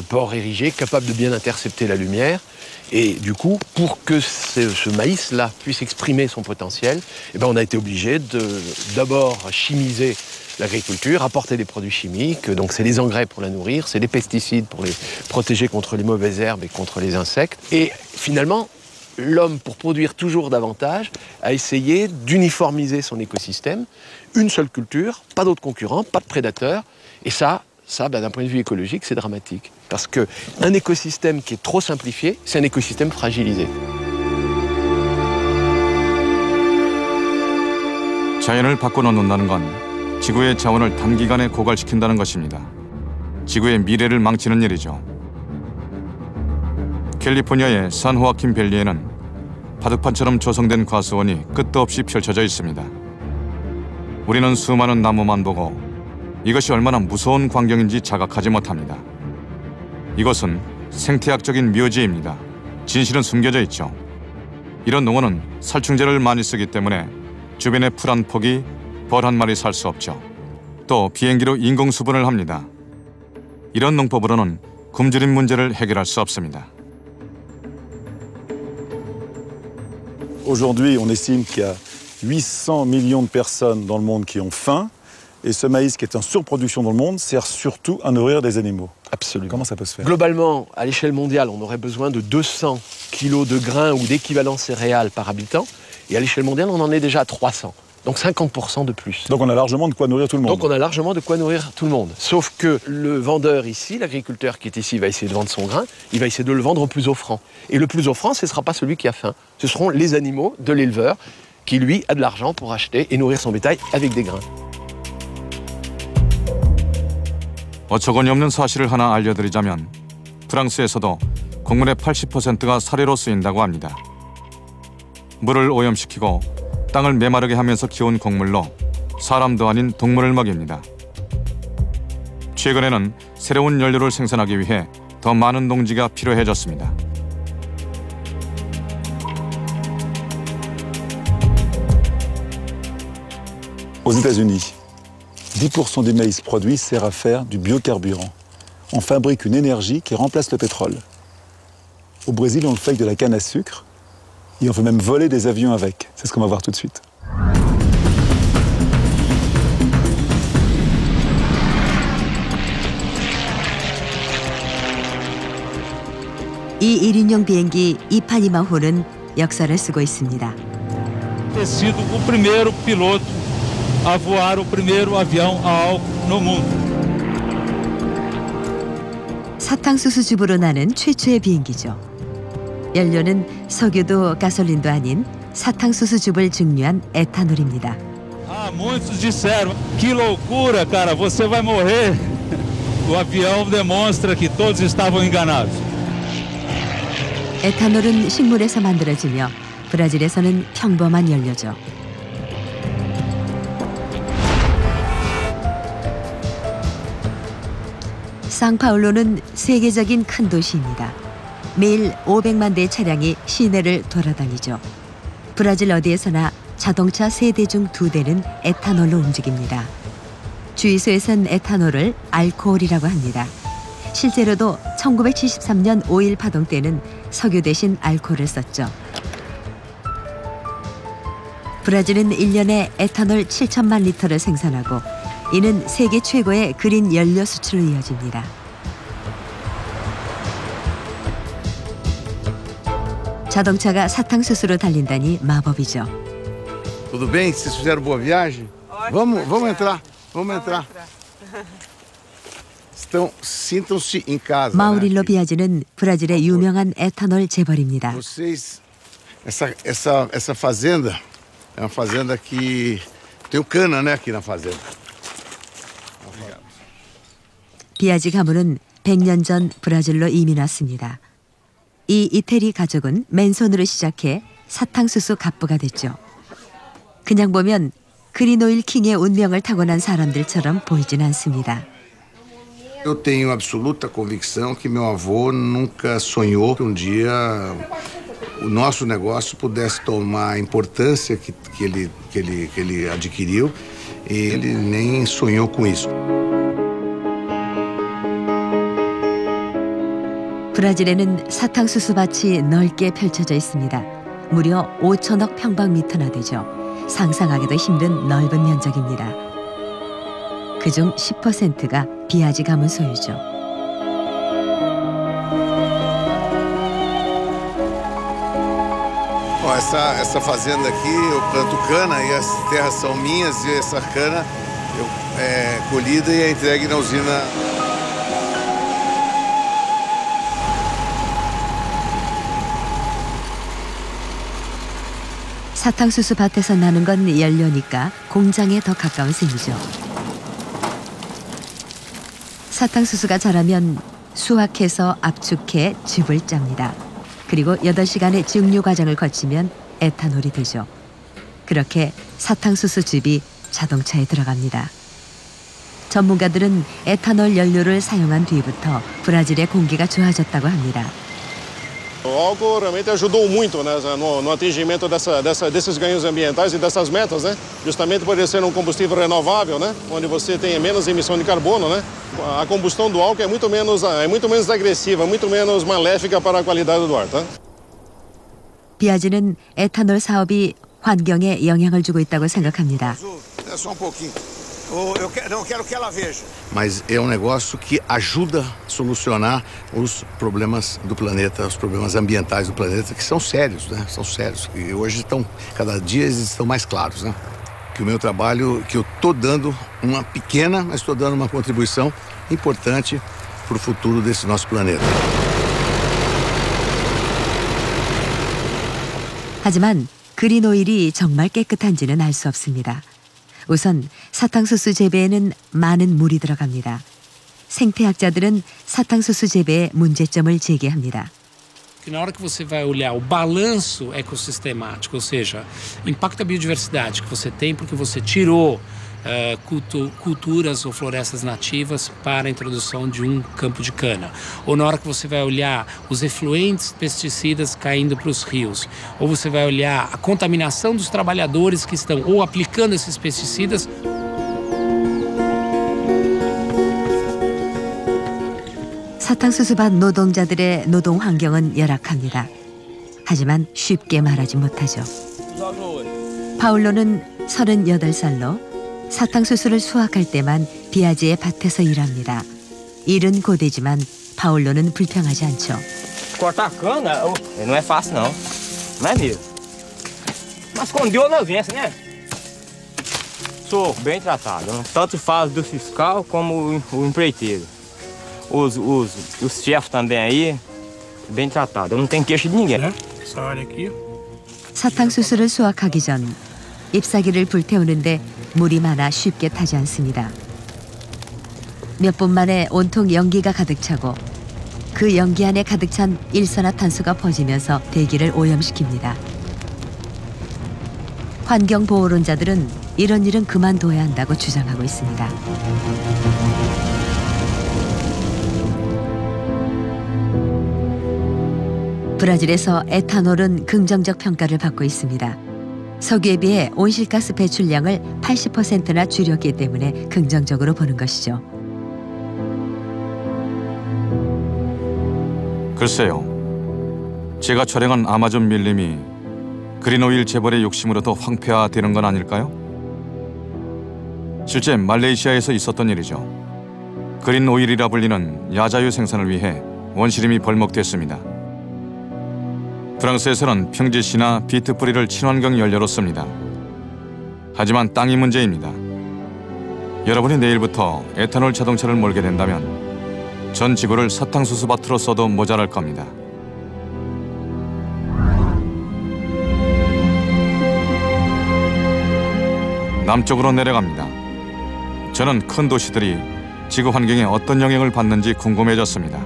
Speaker 8: port érigé, capable de bien intercepter la lumière. Et du coup, pour que ce maïs-là puisse exprimer son potentiel, eh ben, on a été obligé d'abord chimiser l'agriculture, apporter des produits chimiques. Donc c'est les engrais pour la nourrir, c'est les pesticides pour les protéger contre les mauvaises herbes et contre les insectes. Et finalement, l'homme, pour produire toujours davantage, a essayé d'uniformiser son écosystème. Une seule culture, pas d'autres concurrents, pas de prédateurs. Et ça, d'un point de vue écologique, c'est dramatique. Parce qu'un écosystème qui est trop simplifié, c'est un écosystème fragilisé.
Speaker 1: 자연을 바꿔놓는다는 건 지구의 자원을 단기간에 고갈시킨다는 것입니다. 지구의 미래를 망치는 일이죠. 캘리포니아의 산호아킨 밸리에는 바둑판처럼 조성된 과수원이 끝도 없이 펼쳐져 있습니다. 우리는 수많은 나무만 보고 이것이 얼마나 무서운 광경인지 자각하지 못합니다. 이것은 생태학적인 묘지입니다. 진실은 숨겨져 있죠. 이런 농어는 살충제를 많이 쓰기 때문에 주변의 풀 한 폭이 벌 한 마리 살 수 없죠. 또 비행기로 인공수분을 합니다. 이런 농법으로는 굶주림 문제를 해결할 수 없습니다.
Speaker 14: Aujourd'hui, on estime qu'il y a 800 millions de personnes dans le monde qui ont faim. Et ce maïs qui est en surproduction dans le monde sert surtout à nourrir des animaux.
Speaker 8: Absolument.
Speaker 14: Comment ça peut se faire?
Speaker 8: Globalement, à l'échelle mondiale, on aurait besoin de 200 kilos de grains ou d'équivalent céréales par habitant. Et à l'échelle mondiale, on en est déjà à 300. Donc 50% de plus.
Speaker 14: Donc on a largement de quoi nourrir tout le monde.
Speaker 8: Donc on a largement de quoi nourrir tout le monde. Sauf que le vendeur ici, l'agriculteur qui est ici, va essayer de vendre son grain, il va essayer de le vendre au plus offrant. Et le plus offrant, ce ne sera pas celui qui a faim. Ce seront les animaux de l'éleveur qui, lui, a de l'argent pour acheter et nourrir son bétail avec des grains.
Speaker 1: 어처구니 없는 사실을 하나 알려드리자면 프랑스에서도 곡물의 80%가 사료로 쓰인다고 합니다. 물을 오염시키고 땅을 메마르게 하면서 키운 곡물로 사람도 아닌 동물을 먹입니다. 최근에는 새로운 연료를 생산하기 위해 더 많은 농지가 필요해졌습니다.
Speaker 14: Aux États-Unis, 10% du maïs produit sert à faire du biocarburant. On fabrique une énergie qui remplace le pétrole. Au Brésil, on le fait avec de la canne à sucre et on peut même voler des avions avec. C'est ce qu'on va voir tout de suite.
Speaker 3: 이 1인용 비행기 이파니마호는 역사를 쓰고 있습니다.
Speaker 20: Ter sido o primeiro piloto a voar o primeiro avião a álcool no mundo.
Speaker 3: 사탕수수즙으로 나는 최초의 비행기죠. 연료는 석유도 가솔린도 아닌 사탕수수즙을 증류한 에탄올입니다.
Speaker 20: Muitos disseram, que loucura, cara, você vai morrer. O avião demonstra que todos estavam enganados.
Speaker 3: 에탄올은 식물에서 만들어지며 브라질에서는 평범한 연료죠. 상파울로는 세계적인 큰 도시입니다. 매일 500만 대의 차량이 시내를 돌아다니죠. 브라질 어디에서나 자동차 3대 중 2대는 에탄올로 움직입니다. 주유소에선 에탄올을 알코올이라고 합니다. 실제로도 1973년 오일 파동 때는 석유 대신 알코올을 썼죠. 브라질은 1년에 에탄올 7천만 리터를 생산하고 이는 세계 최고의 그린 연료 수출로 이어집니다. 자동차가 사탕수수로 달린다니 마법이죠.
Speaker 21: Tudo bem? Vocês fizeram boa viagem? Vamos entrar. Vamos entrar. Sintam-se em casa.
Speaker 3: 마우릴로 비아즈는 브라질의 유명한 에탄올 재벌입니다.
Speaker 21: Vocês Essa fazenda é uma fazenda que tem cana, né, aqui na fazenda.
Speaker 3: 비아지 가문은 100년 전 브라질로 이민 왔습니다. 이 이태리 가족은 맨손으로 시작해 사탕수수 갑부가 됐죠. 그냥 보면 그린오일 킹의 운명을 타고난 사람들처럼 보이진 않습니다.
Speaker 21: Eu tenho absoluta convicção que meu avô nunca sonhou que um dia o nosso negócio pudesse tomar a importância que ele adquiriu, e ele nem sonhou com isso.
Speaker 3: 브라질에는 사탕수수 밭이 넓게 펼쳐져 있습니다. 무려 5천억 평방미터나 되죠. 상상하기도 힘든 넓은 면적입니다. 그중 10%가 비아지 가문 소유죠.
Speaker 21: Essa fazenda aqui eu planto cana e as terras são minhas, e essa cana é colhida e é entregue na usina.
Speaker 3: 사탕수수 밭에서 나는 건 연료니까 공장에 더 가까운 셈이죠. 사탕수수가 자라면 수확해서 압축해 즙을 짭니다. 그리고 8시간의 증류 과정을 거치면 에탄올이 되죠. 그렇게 사탕수수 즙이 자동차에 들어갑니다. 전문가들은 에탄올 연료를 사용한 뒤부터 브라질의 공기가 좋아졌다고 합니다.
Speaker 8: O álcool realmente ajudou muito, né, no atingimento desses ganhos ambientais e dessas metas, né? Justamente por ele ser um combustível renovável, né? Onde você tem menos emissão de carbono, né? A combustão do álcool é muito menos agressiva, muito menos maléfica para a qualidade do ar, tá?
Speaker 3: 비아지는 에탄올 사업이 환경에 영향을 주고 있다고 생각합니다.
Speaker 21: É só um pouquinho. Eu quero que ela veja. Mas é um negócio que ajuda a solucionar os problemas do planeta, os problemas ambientais do planeta, que são sérios, né? São sérios. E hoje estão, cada dia eles estão mais claros, né? Que o meu trabalho, que eu estou dando uma pequena, mas estou dando uma contribuição importante para o futuro desse nosso planeta.
Speaker 3: 하지만 그린 오일이 정말 깨끗한지는 알 수 없습니다. 우선 사탕수수 재배에는 많은 물이 들어갑니다. 생태학자들은 사탕수수 재배의 문제점을 제기합니다.
Speaker 6: Na hora que você vai olhar o balanço ecossistemático, ou seja, impacto da biodiversidade que você tem porque você tirou culturas ou florestas nativas para a introdução de um campo de cana. Ou na hora que você vai olhar os efluentes pesticidas caindo para os rios. Ou você vai olhar a contaminação dos trabalhadores que estão ou aplicando esses pesticidas.
Speaker 3: 사탕수수밭 노동자들의 노동 환경은 열악합니다. 하지만 쉽게 말하지 못하죠. 파울로는 38살로 사탕수수를 수확할 때만 비아지의 밭에서 일합니다. 일은 고되지만 파울로는 불평하지 않죠.
Speaker 22: Cortar cana não é fácil não, não é mesmo. Mas com Deus não vence, né? Sou bem tratado, tanto faz do fiscal como o empreiteiro. Os chefes também aí, bem tratado. Eu não tenho queixa de ninguém.
Speaker 6: Essa área aqui.
Speaker 3: 사탕수수를 수확하기 전 잎사귀를 불태우는데 물이 많아 쉽게 타지 않습니다. 몇 분 만에 온통 연기가 가득 차고 그 연기 안에 가득 찬 일산화탄소가 퍼지면서 대기를 오염시킵니다. 환경보호론자들은 이런 일은 그만둬야 한다고 주장하고 있습니다. 브라질에서 에탄올은 긍정적 평가를 받고 있습니다. 석유에 비해 온실가스 배출량을 80%나 줄였기 때문에 긍정적으로 보는 것이죠.
Speaker 1: 글쎄요. 제가 촬영한 아마존 밀림이 그린오일 재벌의 욕심으로 더 황폐화되는 건 아닐까요? 실제 말레이시아에서 있었던 일이죠. 그린오일이라 불리는 야자유 생산을 위해 원시림이 벌목됐습니다. 프랑스에서는 평지시나 비트뿌리를 친환경 연료로 씁니다. 하지만 땅이 문제입니다. 여러분이 내일부터 에탄올 자동차를 몰게 된다면 전 지구를 사탕수수 밭으로 써도 모자랄 겁니다. 남쪽으로 내려갑니다. 저는 큰 도시들이 지구 환경에 어떤 영향을 받는지 궁금해졌습니다.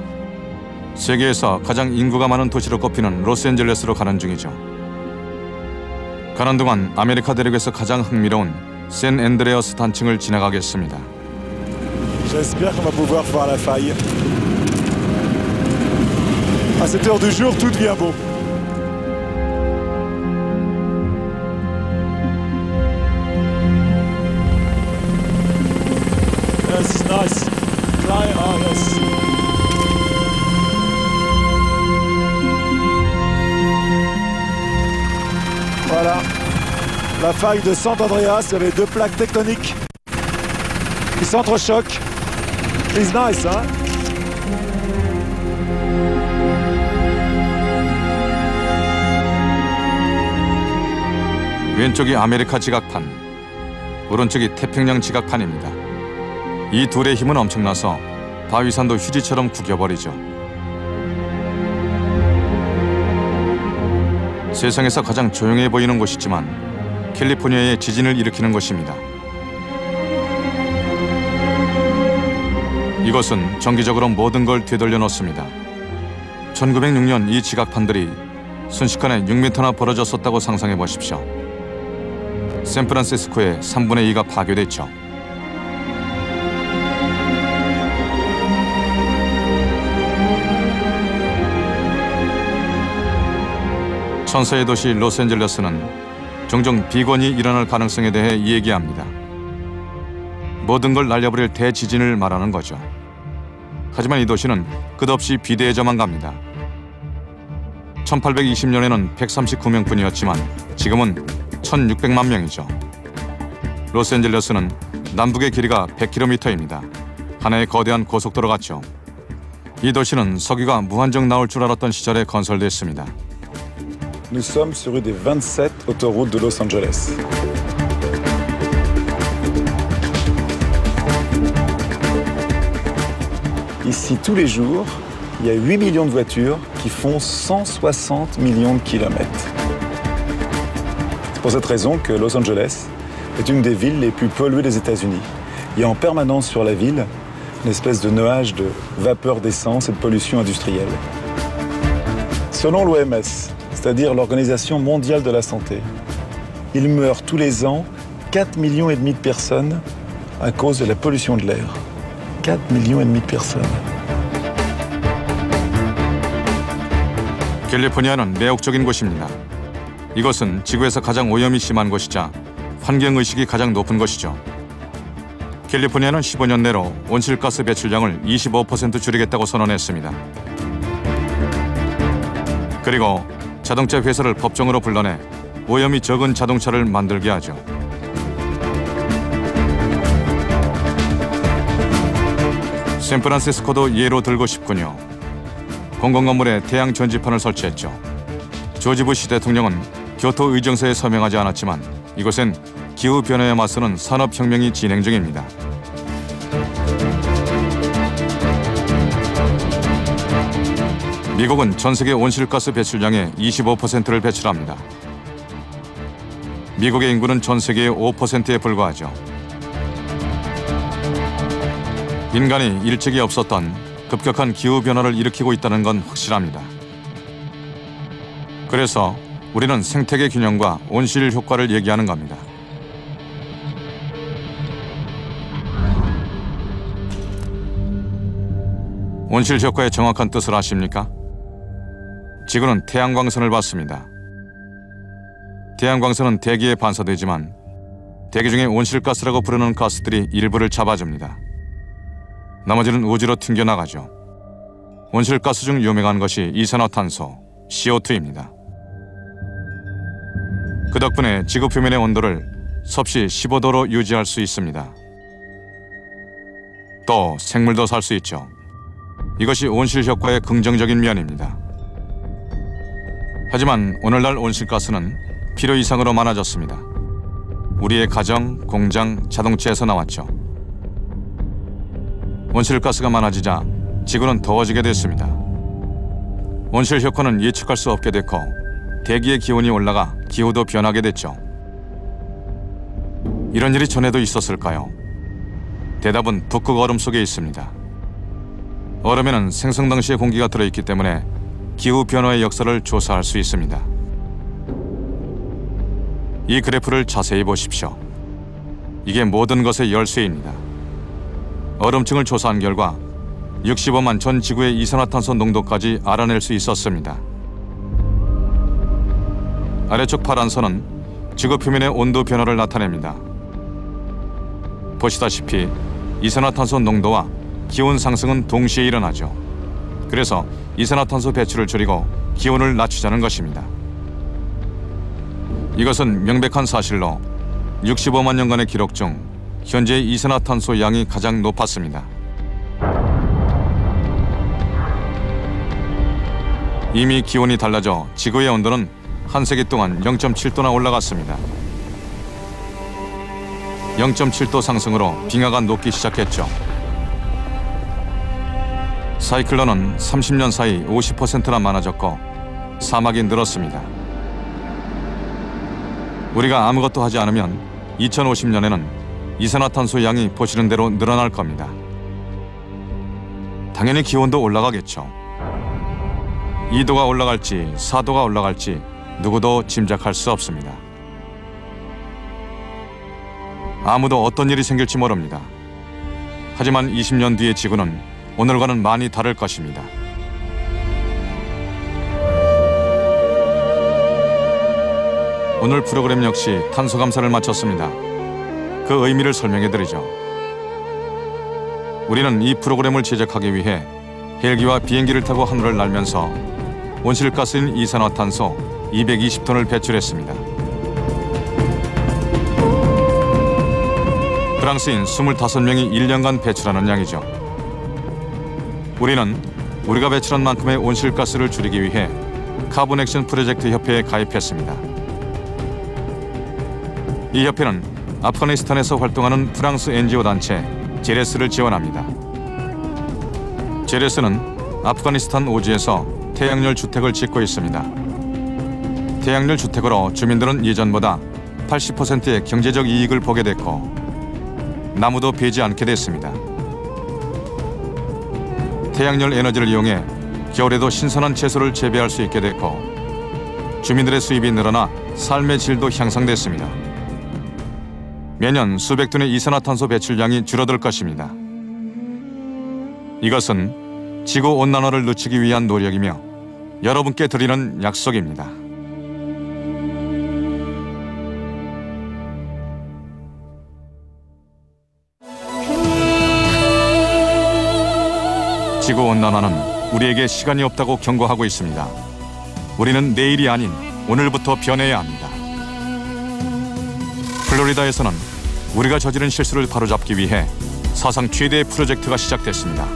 Speaker 1: 세계에서 가장 인구가 많은 도시로 꼽히는 로스앤젤레스로 가는 중이죠. 가는 동안 아메리카 대륙에서 가장 흥미로운 샌 앤드레아스 단층을 지나가겠습니다.
Speaker 2: J'espère qu'on va pouvoir voir la faille. À cette heure du jour, tout devient beau. Yes, nice. Fly, oh yes. Voilà, la faille de Sant Andreas avec deux plaques tectoniques qui s'entrechoquent. It's nice, hein?
Speaker 1: 왼쪽이 아메리카 지각판, 오른쪽이 태평양 지각판입니다. 이 둘의 힘은 엄청나서 바위산도 휴지처럼 구겨버리죠. 세상에서 가장 조용해 보이는 곳이지만 캘리포니아에 지진을 일으키는 곳입니다. 이곳은 정기적으로 모든 걸 되돌려 놓습니다. 1906년 이 지각판들이 순식간에 6m나 벌어졌었다고 상상해 보십시오. 샌프란시스코의 3분의 2가 파괴됐죠. 천사의 도시 로스앤젤레스는 종종 비권이 일어날 가능성에 대해 얘기합니다. 모든 걸 날려버릴 대지진을 말하는 거죠. 하지만 이 도시는 끝없이 비대해져만 갑니다. 1820년에는 139명뿐이었지만 지금은 1600만 명이죠. 로스앤젤레스는 남북의 길이가 100km입니다. 하나의 거대한 고속도로 같죠. 이 도시는 석유가 무한정 나올 줄 알았던 시절에 건설됐습니다.
Speaker 14: Nous sommes sur une des 27 autoroutes de Los Angeles. Ici, tous les jours, il y a 8 millions de voitures qui font 160 millions de kilomètres. C'est pour cette raison que Los Angeles est une des villes les plus polluées des États-Unis. Il y a en permanence sur la ville une espèce de nuage de vapeur d'essence et de pollution industrielle. Selon l'OMS, c'est-à-dire l'Organisation mondiale de la santé, il meurt tous les ans 4,5 millions de personnes à cause de la pollution de l'air. 4,5 millions de personnes.
Speaker 1: 캘리포니아는 매혹적인 곳입니다. 이곳은 지구에서 가장 오염이 심한 곳이자 환경의식이 가장 높은 곳이죠. 캘리포니아는 15년 내로 온실가스 배출량을 25% 줄이겠다고 선언했습니다. 그리고 자동차 회사를 법정으로 불러내 오염이 적은 자동차를 만들게 하죠. 샌프란시스코도 예로 들고 싶군요. 공공건물에 태양 전지판을 설치했죠. 조지 부시 대통령은 교토 의정서에 서명하지 않았지만 이곳엔 기후변화에 맞서는 산업혁명이 진행 중입니다. 미국은 전 세계 온실가스 배출량의 25%를 배출합니다. 미국의 인구는 전 세계의 5%에 불과하죠. 인간이 일찍이 없었던 급격한 기후변화를 일으키고 있다는 건 확실합니다. 그래서 우리는 생태계 균형과 온실 효과를 얘기하는 겁니다. 온실 효과의 정확한 뜻을 아십니까? 지구는 태양광선을 받습니다. 태양광선은 대기에 반사되지만 대기 중에 온실가스라고 부르는 가스들이 일부를 잡아줍니다. 나머지는 우주로 튕겨나가죠. 온실가스 중 유명한 것이 이산화탄소, CO2입니다. 그 덕분에 지구 표면의 온도를 섭씨 15도로 유지할 수 있습니다. 또 생물도 살 수 있죠. 이것이 온실 효과의 긍정적인 면입니다. 하지만 오늘날 온실가스는 필요 이상으로 많아졌습니다. 우리의 가정, 공장, 자동차에서 나왔죠. 온실가스가 많아지자 지구는 더워지게 됐습니다. 온실 효과는 예측할 수 없게 됐고 대기의 기온이 올라가 기후도 변하게 됐죠. 이런 일이 전에도 있었을까요? 대답은 북극 얼음 속에 있습니다. 얼음에는 생성 당시의 공기가 들어있기 때문에 기후 변화의 역사를 조사할 수 있습니다. 이 그래프를 자세히 보십시오. 이게 모든 것의 열쇠입니다. 얼음층을 조사한 결과 65만 전 지구의 이산화탄소 농도까지 알아낼 수 있었습니다. 아래쪽 파란 선은 지구 표면의 온도 변화를 나타냅니다. 보시다시피 이산화탄소 농도와 기온 상승은 동시에 일어나죠. 그래서 이산화탄소 배출을 줄이고 기온을 낮추자는 것입니다. 이것은 명백한 사실로 65만 년간의 기록 중 현재 이산화탄소 양이 가장 높았습니다. 이미 기온이 달라져 지구의 온도는 한 세기 동안 0.7도나 올라갔습니다. 0.7도 상승으로 빙하가 녹기 시작했죠. 사이클론은 30년 사이 50%나 많아졌고 사막이 늘었습니다. 우리가 아무것도 하지 않으면 2050년에는 이산화탄소 양이 보시는 대로 늘어날 겁니다. 당연히 기온도 올라가겠죠. 2도가 올라갈지 4도가 올라갈지 누구도 짐작할 수 없습니다. 아무도 어떤 일이 생길지 모릅니다. 하지만 20년 뒤의 지구는 오늘과는 많이 다를 것입니다. 오늘 프로그램 역시 탄소 감사를 마쳤습니다. 그 의미를 설명해드리죠. 우리는 이 프로그램을 제작하기 위해 헬기와 비행기를 타고 하늘을 날면서 온실가스인 이산화탄소 220톤을 배출했습니다. 프랑스인 25명이 1년간 배출하는 양이죠. 우리는 우리가 배출한 만큼의 온실가스를 줄이기 위해 카본 액션 프로젝트 협회에 가입했습니다. 이 협회는 아프가니스탄에서 활동하는 프랑스 NGO 단체 제레스를 지원합니다. 제레스는 아프가니스탄 오지에서 태양열 주택을 짓고 있습니다. 태양열 주택으로 주민들은 예전보다 80%의 경제적 이익을 보게 됐고 나무도 베지 않게 됐습니다. 태양열 에너지를 이용해 겨울에도 신선한 채소를 재배할 수 있게 됐고 주민들의 수입이 늘어나 삶의 질도 향상됐습니다. 매년 수백 톤의 이산화탄소 배출량이 줄어들 것입니다. 이것은 지구온난화를 늦추기 위한 노력이며 여러분께 드리는 약속입니다. 지구온난화는 우리에게 시간이 없다고 경고하고 있습니다. 우리는 내일이 아닌 오늘부터 변해야 합니다. 플로리다에서는 우리가 저지른 실수를 바로잡기 위해 사상 최대의 프로젝트가 시작됐습니다.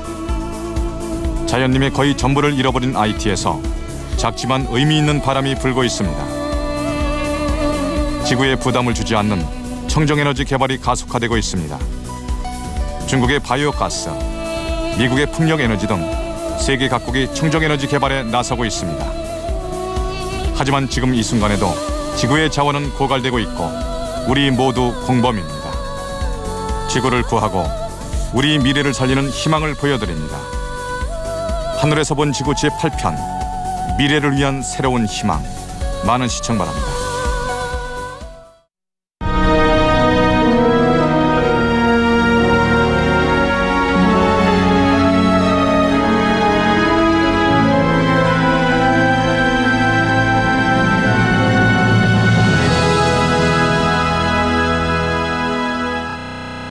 Speaker 1: 자연님의 거의 전부를 잃어버린 IT에서 작지만 의미 있는 바람이 불고 있습니다. 지구에 부담을 주지 않는 청정에너지 개발이 가속화되고 있습니다. 중국의 바이오가스, 미국의 풍력에너지 등 세계 각국이 청정에너지 개발에 나서고 있습니다. 하지만 지금 이 순간에도 지구의 자원은 고갈되고 있고 우리 모두 공범입니다. 지구를 구하고 우리 미래를 살리는 희망을 보여드립니다. 하늘에서 본 지구 제8편 미래를 위한 새로운 희망, 많은 시청 바랍니다.